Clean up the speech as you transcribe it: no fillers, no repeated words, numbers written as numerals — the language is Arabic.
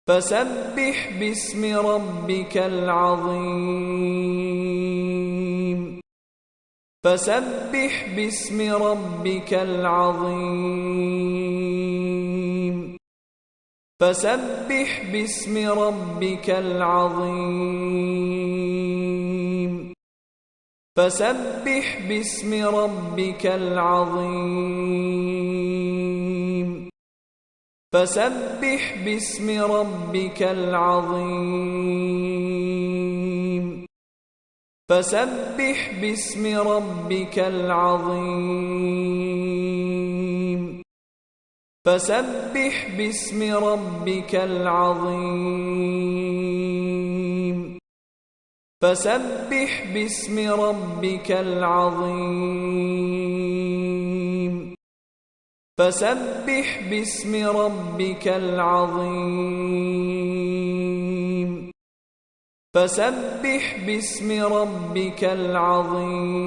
فسبح باسم ربك العظيم فسبح باسم ربك العظيم فسبح باسم ربك العظيم فسبح باسم ربك العظيم فسبح باسم ربك العظيم فسبح باسم ربك العظيم فسبح باسم ربك العظيم فسبح باسم ربك العظيم فسبح باسم ربك العظيم فسبح باسم ربك العظيم